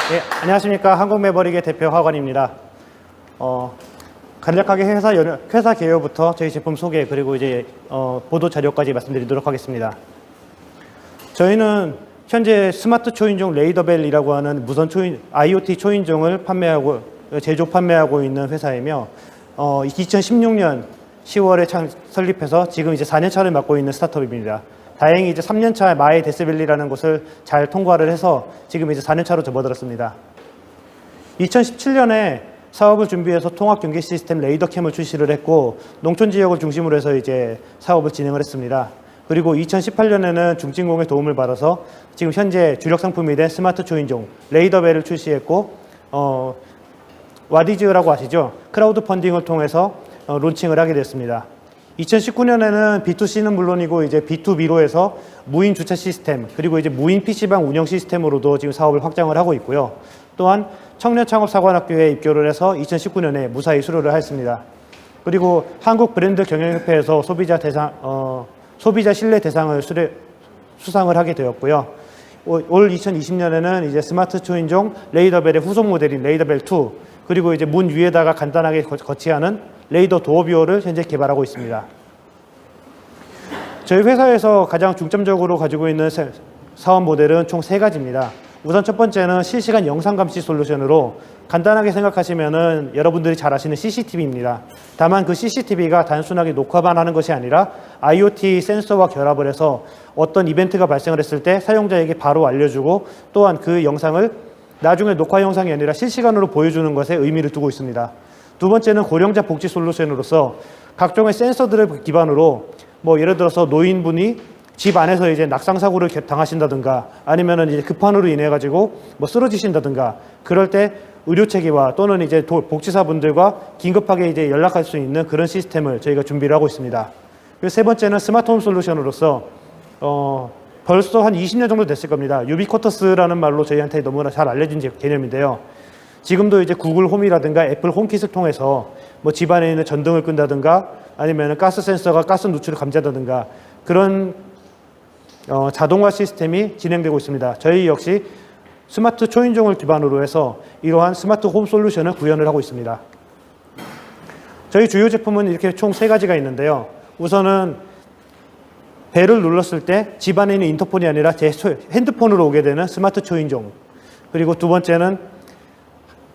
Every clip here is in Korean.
네, 안녕하십니까. 한국매버릭의 대표 하관입니다. 간략하게 회사 개요부터 저희 제품 소개 그리고 이제 보도 자료까지 말씀드리도록 하겠습니다. 저희는 현재 스마트 초인종 레이더벨이라고 하는 무선 IoT 초인종을 제조 판매하고 있는 회사이며 2016년 10월에 설립해서 지금 이제 4년 차를 맡고 있는 스타트업입니다. 다행히 이제 3년 차 마이 데시벨리라는 곳을 잘 통과를 해서 지금 이제 4년 차로 접어들었습니다. 2017년에 사업을 준비해서 통합 경계 시스템 레이더캠을 출시를 했고 농촌 지역을 중심으로 해서 이제 사업을 진행을 했습니다. 그리고 2018년에는 중진공의 도움을 받아서 지금 현재 주력 상품이 된 스마트 초인종 레이더벨을 출시했고 와디즈라고 아시죠? 크라우드 펀딩을 통해서 론칭을 하게 됐습니다. 2019년에는 B2C는 물론이고 이제 B2B로 해서 무인 주차 시스템 그리고 이제 무인 PC방 운영 시스템으로도 지금 사업을 확장을 하고 있고요. 또한 청년창업사관학교에 입교를 해서 2019년에 무사히 수료를 했습니다. 그리고 한국 브랜드 경영협회에서 소비자 신뢰 대상을 수상을 하게 되었고요. 올 2020년에는 이제 스마트 초인종 레이더벨의 후속 모델인 레이더벨 2 그리고 이제 문 위에다가 간단하게 거치하는 레이더 도어뷰어를 현재 개발하고 있습니다. 저희 회사에서 가장 중점적으로 가지고 있는 사업 모델은 총 3가지입니다. 우선 첫 번째는 실시간 영상 감시 솔루션으로 간단하게 생각하시면은 여러분들이 잘 아시는 CCTV입니다. 다만 그 CCTV가 단순하게 녹화만 하는 것이 아니라 IoT 센서와 결합을 해서 어떤 이벤트가 발생을 했을 때 사용자에게 바로 알려주고 또한 그 영상을 나중에 녹화 영상이 아니라 실시간으로 보여주는 것에 의미를 두고 있습니다. 두 번째는 고령자 복지 솔루션으로서 각종의 센서들을 기반으로 예를 들어서 노인분이 집 안에서 이제 낙상 사고를 당하신다든가 아니면은 이제 급한으로 인해 가지고 쓰러지신다든가 그럴 때 의료 체계와 또는 이제 복지사분들과 긴급하게 이제 연락할 수 있는 그런 시스템을 저희가 준비를 하고 있습니다. 그리고 세 번째는 스마트홈 솔루션으로서 벌써 한 20년 정도 됐을 겁니다. 유비쿼터스라는 말로 저희한테 너무나 잘 알려진 개념인데요. 지금도 이제 구글 홈이라든가 애플 홈킷을 통해서 집안에 있는 전등을 끈다든가 아니면 가스 센서가 가스 누출을 감지한다든가 그런 자동화 시스템이 진행되고 있습니다. 저희 역시 스마트 초인종을 기반으로 해서 이러한 스마트 홈 솔루션을 구현을 하고 있습니다. 저희 주요 제품은 이렇게 총 3가지가 있는데요. 우선은 벨을 눌렀을 때 집안에 있는 인터폰이 아니라 제 핸드폰으로 오게 되는 스마트 초인종. 그리고 두 번째는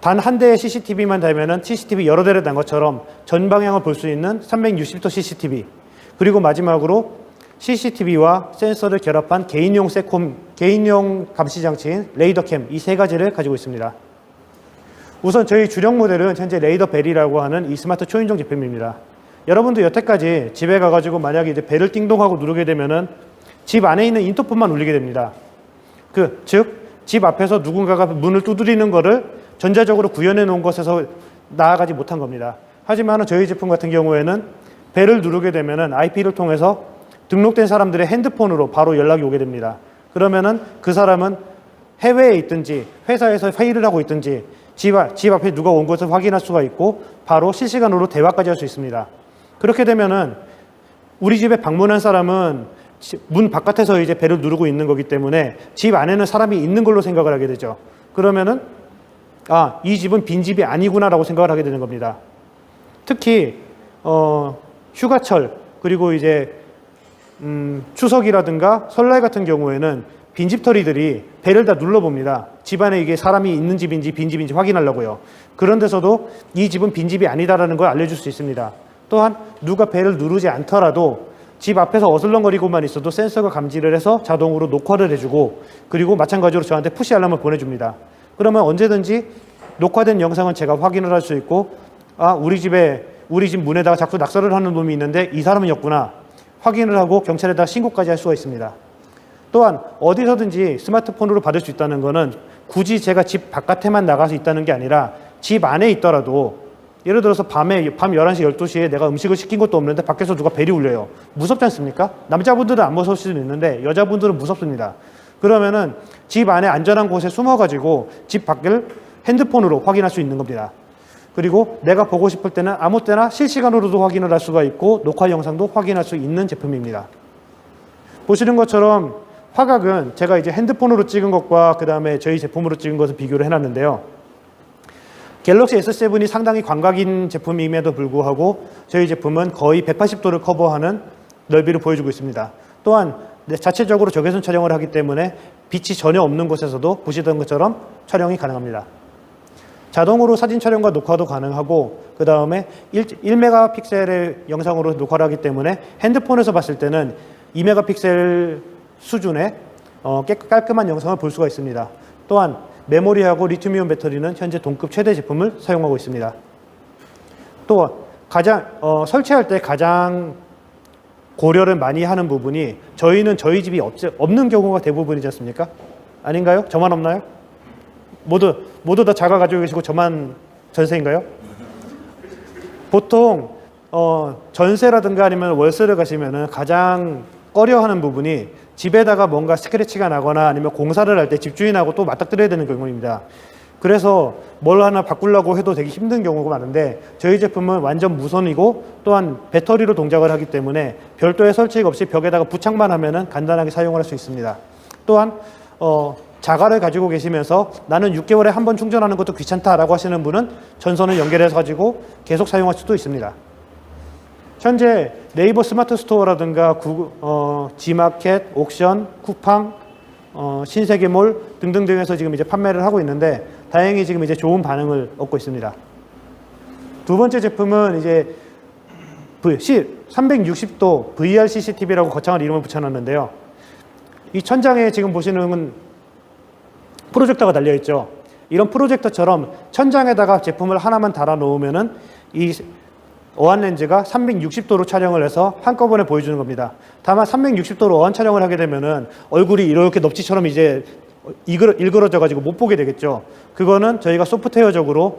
단 한 대의 CCTV만 달면은 CCTV 여러 대를 단 것처럼 전 방향을 볼 수 있는 360도 CCTV. 그리고 마지막으로 CCTV와 센서를 결합한 개인용 감시 장치인 레이더캠 이 3가지를 가지고 있습니다. 우선 저희 주력 모델은 현재 레이더벨이라고 하는 이 스마트 초인종 제품입니다. 여러분도 여태까지 집에 가가지고 만약에 이제 벨을 띵동하고 누르게 되면은 집 안에 있는 인터폰만 울리게 됩니다. 즉 집 앞에서 누군가가 문을 두드리는 거를 전자적으로 구현해 놓은 것에서 나아가지 못한 겁니다. 하지만 저희 제품 같은 경우에는 벨을 누르게 되면은 IP를 통해서 등록된 사람들의 핸드폰으로 바로 연락이 오게 됩니다. 그러면은 그 사람은 해외에 있든지 회사에서 회의를 하고 있든지 집 앞에 누가 온 것을 확인할 수가 있고 바로 실시간으로 대화까지 할 수 있습니다. 그렇게 되면은 우리 집에 방문한 사람은 문 바깥에서 이제 벨을 누르고 있는 거기 때문에 집 안에는 사람이 있는 걸로 생각을 하게 되죠. 그러면은 이 집은 빈집이 아니구나라고 생각을 하게 되는 겁니다. 특히 휴가철 그리고 이제 추석이라든가 설날 같은 경우에는 빈집털이들이 벨을 다 눌러봅니다. 집안에 이게 사람이 있는 집인지 빈집인지 확인하려고요. 그런 데서도 이 집은 빈집이 아니다라는 걸 알려줄 수 있습니다. 또한 누가 벨을 누르지 않더라도 집 앞에서 어슬렁거리고만 있어도 센서가 감지를 해서 자동으로 녹화를 해주고 그리고 마찬가지로 저한테 푸시 알람을 보내줍니다. 그러면 언제든지 녹화된 영상은 제가 확인을 할 수 있고 우리 집 문에다가 자꾸 낙서를 하는 놈이 있는데 이 사람이었구나 확인을 하고 경찰에다 신고까지 할 수가 있습니다. 또한 어디서든지 스마트폰으로 받을 수 있다는 것은 굳이 제가 집 바깥에만 나가서 있다는 게 아니라 집 안에 있더라도 예를 들어서 밤 11시, 12시에 내가 음식을 시킨 것도 없는데 밖에서 누가 벨이 울려요. 무섭지 않습니까? 남자분들은 안 무서울 수도 있는데 여자분들은 무섭습니다. 그러면은 집 안에 안전한 곳에 숨어가지고 집 밖을 핸드폰으로 확인할 수 있는 겁니다. 그리고 내가 보고 싶을 때는 아무 때나 실시간으로도 확인을 할 수가 있고 녹화 영상도 확인할 수 있는 제품입니다. 보시는 것처럼 화각은 제가 이제 핸드폰으로 찍은 것과 그 다음에 저희 제품으로 찍은 것을 비교를 해놨는데요. 갤럭시 S7이 상당히 광각인 제품임에도 불구하고 저희 제품은 거의 180도를 커버하는 넓이를 보여주고 있습니다. 또한 자체적으로 적외선 촬영을 하기 때문에 빛이 전혀 없는 곳에서도 보시던 것처럼 촬영이 가능합니다. 자동으로 사진 촬영과 녹화도 가능하고 그 다음에 1메가픽셀의 영상으로 녹화를 하기 때문에 핸드폰에서 봤을 때는 2메가픽셀 수준의 깔끔한 영상을 볼 수가 있습니다. 또한 메모리하고 리튬이온 배터리는 현재 동급 최대 제품을 사용하고 있습니다. 또 설치할 때 가장 고려를 많이 하는 부분이 저희는 저희 집이 없는 경우가 대부분이지 않습니까? 아닌가요? 저만 없나요? 모두 다 자가 가지고 계시고 저만 전세인가요? 보통 전세라든가 아니면 월세를 가시면은 가장 꺼려하는 부분이 집에다가 뭔가 스크래치가 나거나 아니면 공사를 할 때 집주인하고 또 맞닥뜨려야 되는 경우입니다. 그래서 뭘 하나 바꾸려고 해도 되게 힘든 경우가 많은데 저희 제품은 완전 무선이고 또한 배터리로 동작을 하기 때문에 별도의 설치 없이 벽에다가 부착만 하면은 간단하게 사용을 할 수 있습니다. 또한 자가를 가지고 계시면서 나는 6개월에 한 번 충전하는 것도 귀찮다라고 하시는 분은 전선을 연결해서 가지고 계속 사용할 수도 있습니다. 현재 네이버 스마트 스토어라든가 G마켓, 옥션, 쿠팡, 신세계몰 등등등에서 지금 이제 판매를 하고 있는데 다행히 지금 이제 좋은 반응을 얻고 있습니다. 두 번째 제품은 이제 360도 VR CCTV라고 거창한 이름을 붙여놨는데요. 이 천장에 지금 보시는 프로젝터가 달려있죠. 이런 프로젝터처럼 천장에다가 제품을 하나만 달아 놓으면은 이 어안 렌즈가 360도로 촬영을 해서 한꺼번에 보여주는 겁니다. 다만 360도로 어안 촬영을 하게 되면은 얼굴이 이렇게 넙지처럼 이제 일그러져 가지고 못 보게 되겠죠. 그거는 저희가 소프트웨어적으로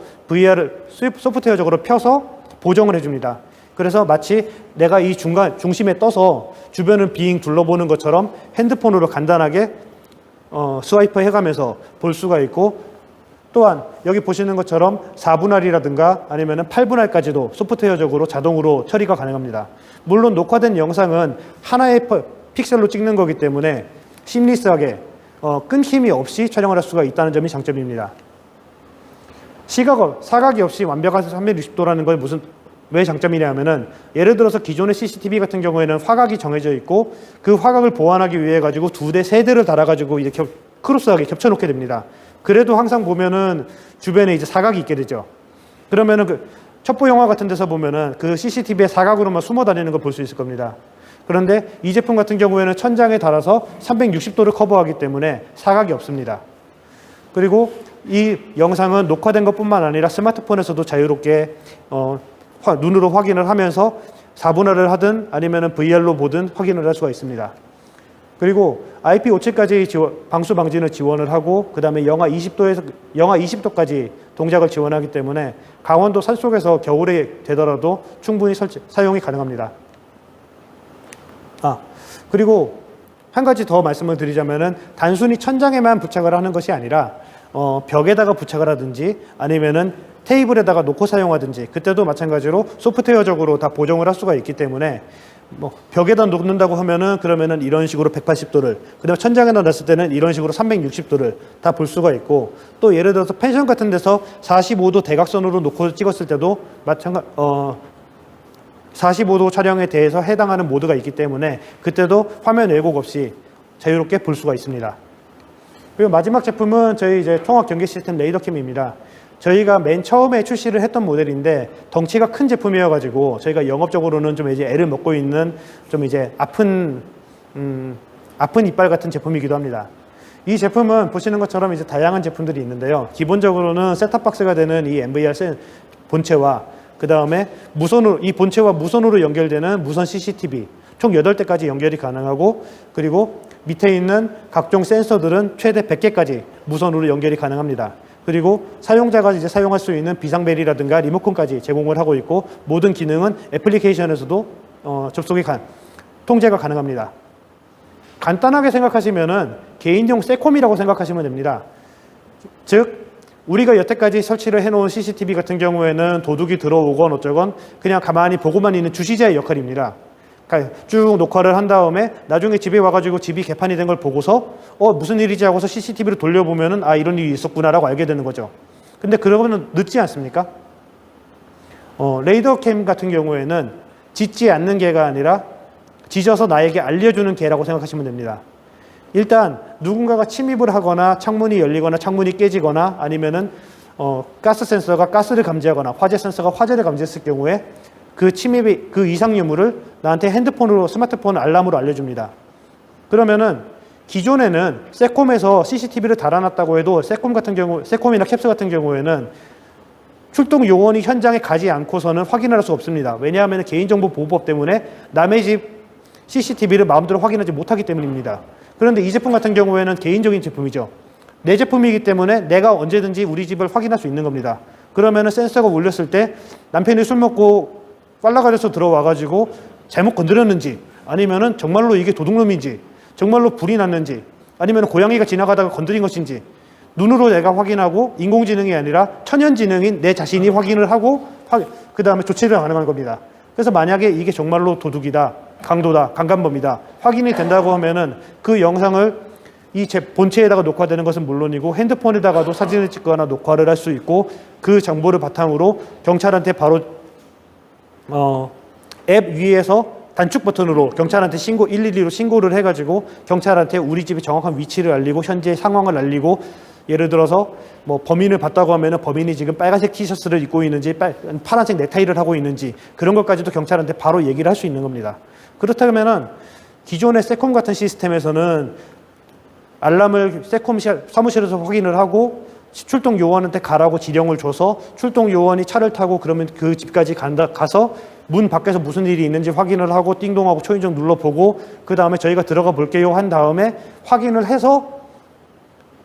소프트웨어적으로 펴서 보정을 해줍니다. 그래서 마치 내가 이 중심에 떠서 주변을 빙 둘러보는 것처럼 핸드폰으로 간단하게 스와이프 해가면서 볼 수가 있고, 또한 여기 보시는 것처럼 4분할이라든가 아니면 8분할까지도 소프트웨어적으로 자동으로 처리가 가능합니다. 물론 녹화된 영상은 하나의 픽셀로 찍는 거기 때문에 심리스하게 끊김이 없이 촬영을 할 수가 있다는 점이 장점입니다. 사각이 없이 완벽한 360도라는 건 왜 장점이냐 하면은 예를 들어서 기존의 CCTV 같은 경우에는 화각이 정해져 있고 그 화각을 보완하기 위해 가지고 2대, 3대를 달아가지고 이렇게 크로스하게 겹쳐놓게 됩니다. 그래도 항상 보면은 주변에 이제 사각이 있게 되죠. 그러면은 그 첩보 영화 같은 데서 보면은 그 CCTV의 사각으로만 숨어 다니는 걸 볼 수 있을 겁니다. 그런데 이 제품 같은 경우에는 천장에 달아서 360도를 커버하기 때문에 사각이 없습니다. 그리고 이 영상은 녹화된 것뿐만 아니라 스마트폰에서도 자유롭게 눈으로 확인을 하면서 4분할을 하든 아니면 VR로 보든 확인을 할 수가 있습니다. 그리고 IP57까지 방수 방지는 지원을 하고 그 다음에 영하 20도까지 동작을 지원하기 때문에 강원도 산속에서 겨울에 되더라도 충분히 사용이 가능합니다. 그리고 한 가지 더 말씀을 드리자면은 단순히 천장에만 부착을 하는 것이 아니라 벽에다가 부착을 하든지 아니면은 테이블에다가 놓고 사용하든지 그때도 마찬가지로 소프트웨어적으로 다 보정을 할 수가 있기 때문에 벽에다 놓는다고 하면은 그러면은 이런 식으로 180도를, 그다음에 천장에다 놨을 때는 이런 식으로 360도를 다 볼 수가 있고, 또 예를 들어서 펜션 같은 데서 45도 대각선으로 놓고 찍었을 때도 45도 촬영에 대해서 해당하는 모드가 있기 때문에 그때도 화면 왜곡 없이 자유롭게 볼 수가 있습니다. 그리고 마지막 제품은 저희 이제 통합 경계 시스템 레이더캠입니다. 저희가 맨 처음에 출시를 했던 모델인데 덩치가 큰 제품이어가지고 저희가 영업적으로는 좀 이제 애를 먹고 있는 좀 이제 아픈 이빨 같은 제품이기도 합니다. 이 제품은 보시는 것처럼 이제 다양한 제품들이 있는데요. 기본적으로는 셋탑박스가 되는 이 MVR 본체와 그 다음에 이 본체와 무선으로 연결되는 무선 CCTV 총 8대까지 연결이 가능하고, 그리고 밑에 있는 각종 센서들은 최대 100개까지 무선으로 연결이 가능합니다. 그리고 사용자가 이제 사용할 수 있는 비상벨이라든가 리모컨까지 제공을 하고 있고, 모든 기능은 애플리케이션에서도 통제가 가능합니다. 간단하게 생각하시면은 개인용 세콤이라고 생각하시면 됩니다. 즉 우리가 여태까지 설치를 해놓은 CCTV 같은 경우에는 도둑이 들어오건 어쩌건 그냥 가만히 보고만 있는 주시자의 역할입니다. 쭉 녹화를 한 다음에 나중에 집에 와가지고 집이 개판이 된 걸 보고서 무슨 일이지 하고서 CCTV를 돌려보면은 아 이런 일이 있었구나라고 알게 되는 거죠. 근데 그러면 늦지 않습니까? 레이더캠 같은 경우에는 짖지 않는 개가 아니라 짖어서 나에게 알려주는 개라고 생각하시면 됩니다. 일단 누군가가 침입을 하거나 창문이 열리거나 창문이 깨지거나 아니면은 가스 센서가 가스를 감지하거나 화재 센서가 화재를 감지했을 경우에 그 침입의 그 이상 유무를 나한테 핸드폰으로 스마트폰 알람으로 알려줍니다. 그러면은 기존에는 세콤에서 CCTV를 달아놨다고 해도 세콤이나 캡스 같은 경우에는 출동 요원이 현장에 가지 않고서는 확인할 수 없습니다. 왜냐하면 개인정보보호법 때문에 남의 집 CCTV를 마음대로 확인하지 못하기 때문입니다. 그런데 이 제품 같은 경우에는 개인적인 제품이죠. 내 제품이기 때문에 내가 언제든지 우리 집을 확인할 수 있는 겁니다. 그러면은 센서가 울렸을 때 남편이 술 먹고 빨라가려서 들어와가지고 잘못 건드렸는지 아니면은 정말로 이게 도둑놈인지 정말로 불이 났는지 아니면 고양이가 지나가다가 건드린 것인지 눈으로 내가 확인하고 인공지능이 아니라 천연지능인 내 자신이 확인을 하고 그 다음에 조치를 가능한 겁니다. 그래서 만약에 이게 정말로 도둑이다, 강도다, 강간범이다 확인이 된다고 하면은 그 영상을 이 본체에다가 녹화되는 것은 물론이고 핸드폰에다가도 사진을 찍거나 녹화를 할 수 있고 그 정보를 바탕으로 경찰한테 바로 앱 위에서 단축 버튼으로 경찰한테 112로 신고를 해가지고 경찰한테 우리 집의 정확한 위치를 알리고 현재 상황을 알리고 예를 들어서 뭐 범인을 봤다고 하면은 범인이 지금 빨간색 티셔츠를 입고 있는지 파란색 넥타이를 하고 있는지 그런 것까지도 경찰한테 바로 얘기를 할 수 있는 겁니다. 그렇다면은 기존의 세콤 같은 시스템에서는 알람을 세콤 사무실에서 확인을 하고 출동 요원한테 가라고 지령을 줘서 출동 요원이 차를 타고 그러면 그 집까지 가서 문 밖에서 무슨 일이 있는지 확인을 하고 띵동하고 초인종 눌러보고 그 다음에 저희가 들어가 볼게요 한 다음에 확인을 해서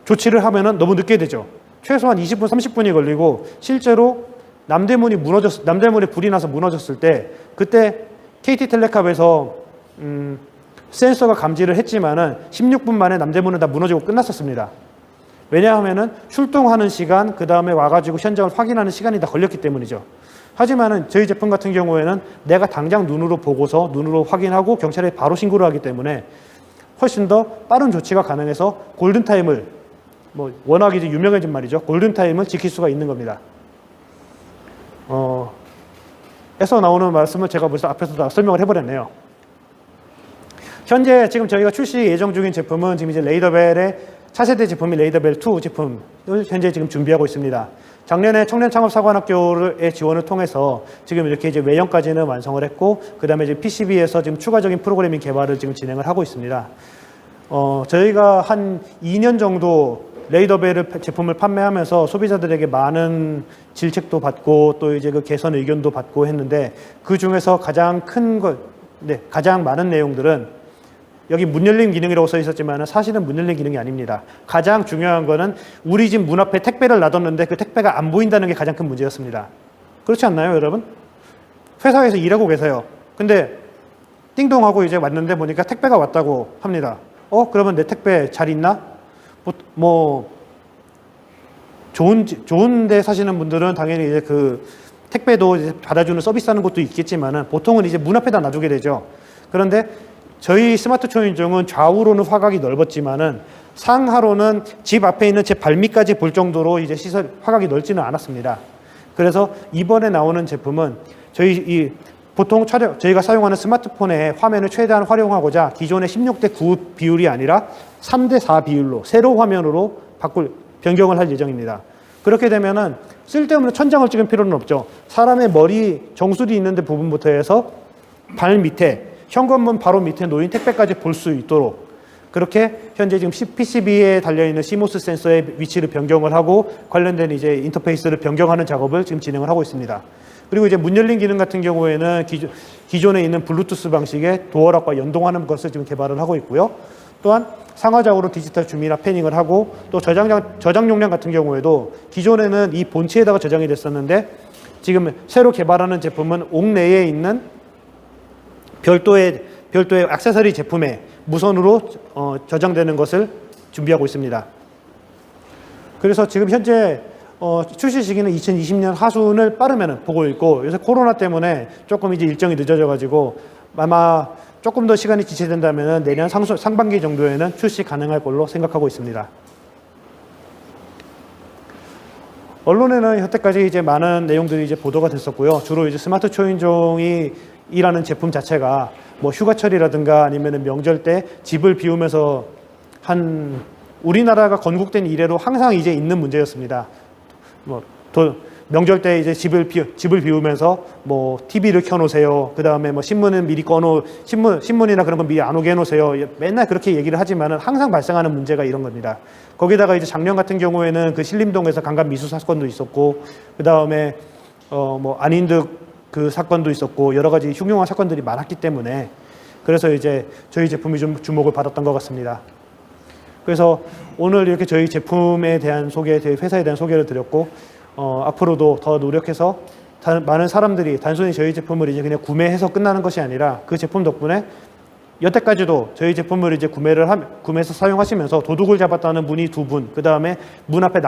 조치를 하면은 너무 늦게 되죠. 최소한 20분, 30분이 걸리고 실제로 남대문에 불이 나서 무너졌을 때 그때 KT텔레캅에서 센서가 감지를 했지만은 16분 만에 남대문은 다 무너지고 끝났었습니다. 왜냐하면은 출동하는 시간, 그 다음에 와가지고 현장을 확인하는 시간이 다 걸렸기 때문이죠. 하지만은 저희 제품 같은 경우에는 내가 당장 눈으로 보고서 눈으로 확인하고 경찰에 바로 신고를 하기 때문에 훨씬 더 빠른 조치가 가능해서 골든타임을 워낙 이제 유명해진 말이죠. 골든타임을 지킬 수가 있는 겁니다. 에서 나오는 말씀을 제가 벌써 앞에서 다 설명을 해버렸네요. 현재 지금 저희가 출시 예정 중인 제품은 지금 이제 레이더벨의 차세대 제품인 레이더벨 2 제품을 현재 지금 준비하고 있습니다. 작년에 청년창업사관학교의 지원을 통해서 지금 이렇게 이제 외형까지는 완성을 했고, 그 다음에 이제 PCB에서 지금 추가적인 프로그래밍 개발을 지금 진행을 하고 있습니다. 저희가 한 2년 정도 레이더벨 제품을 판매하면서 소비자들에게 많은 질책도 받고 또 이제 그 개선 의견도 받고 했는데 그 중에서 가장 가장 많은 내용들은 여기 문 열림 기능이라고 써 있었지만 사실은 문 열림 기능이 아닙니다. 가장 중요한 거는 우리 집 문 앞에 택배를 놔뒀는데 그 택배가 안 보인다는 게 가장 큰 문제였습니다. 그렇지 않나요, 여러분? 회사에서 일하고 계세요. 근데 띵동하고 이제 왔는데 보니까 택배가 왔다고 합니다. 그러면 내 택배 잘 있나? 좋은 데 사시는 분들은 당연히 이제 그 택배도 이제 받아주는 서비스하는 것도 있겠지만은 보통은 이제 문 앞에다 놔두게 되죠. 그런데 저희 스마트 초인종은 좌우로는 화각이 넓었지만은 상하로는 집 앞에 있는 제 발밑까지 볼 정도로 이제 화각이 넓지는 않았습니다. 그래서 이번에 나오는 제품은 보통 저희가 사용하는 스마트폰의 화면을 최대한 활용하고자 기존의 16대 9 비율이 아니라 3대 4 비율로 세로 화면으로 변경을 할 예정입니다. 그렇게 되면은 쓸데없는 천장을 찍을 필요는 없죠. 사람의 머리 정수리 있는 데 부분부터 해서 발 밑에 현관문 바로 밑에 놓인 택배까지 볼 수 있도록 그렇게 현재 지금 PCB에 달려있는 CMOS 센서의 위치를 변경을 하고 관련된 이제 인터페이스를 변경하는 작업을 지금 진행을 하고 있습니다. 그리고 이제 문 열린 기능 같은 경우에는 기존에 있는 블루투스 방식의 도어락과 연동하는 것을 지금 개발을 하고 있고요. 또한 상하좌우로 디지털 줌이나 패닝을 하고 또 저장 용량 같은 경우에도 기존에는 이 본체에다가 저장이 됐었는데 지금 새로 개발하는 제품은 옥내에 있는 별도의 액세서리 제품에 무선으로 저장되는 것을 준비하고 있습니다. 그래서 지금 현재 출시 시기는 2020년 하순을 빠르면 보고 있고 요새 코로나 때문에 조금 이제 일정이 늦어져 가지고 아마 조금 더 시간이 지체된다면 내년 상반기 정도에는 출시 가능할 걸로 생각하고 있습니다. 언론에는 여태까지 이제 많은 내용들이 이제 보도가 됐었고요. 주로 이제 스마트 초인종이 이라는 제품 자체가 뭐 휴가철이라든가 아니면 명절 때 집을 비우면서 우리나라가 건국된 이래로 항상 이제 있는 문제였습니다. 명절 때 이제 집을 비우면서 뭐 TV를 켜놓으세요. 그 다음에 뭐 신문은 미리 신문이나 그런 건 미리 안 오게 해놓으세요. 맨날 그렇게 얘기를 하지만은 항상 발생하는 문제가 이런 겁니다. 거기다가 이제 작년 같은 경우에는 그 신림동에서 강간 미수 사건도 있었고, 그 다음에 뭐 안인득 그 사건도 있었고 여러 가지 흉흉한 사건들이 많았기 때문에 그래서 이제 저희 제품이 좀 주목을 받았던 것 같습니다. 그래서 오늘 이렇게 저희 제품에 대한 저희 회사에 대한 소개를 드렸고, 앞으로도 더 노력해서 많은 사람들이 단순히 저희 제품을 이제 그냥 구매해서 끝나는 것이 아니라 그 제품 덕분에 여태까지도 저희 제품을 이제 구매해서 사용하시면서 도둑을 잡았다는 분이 2분, 그 다음에 문 앞에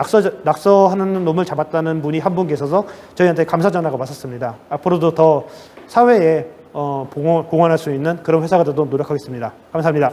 낙서하는 놈을 잡았다는 분이 1분 계셔서 저희한테 감사 전화가 왔었습니다. 앞으로도 더 사회에 공헌할 수 있는 그런 회사가 되도록 노력하겠습니다. 감사합니다.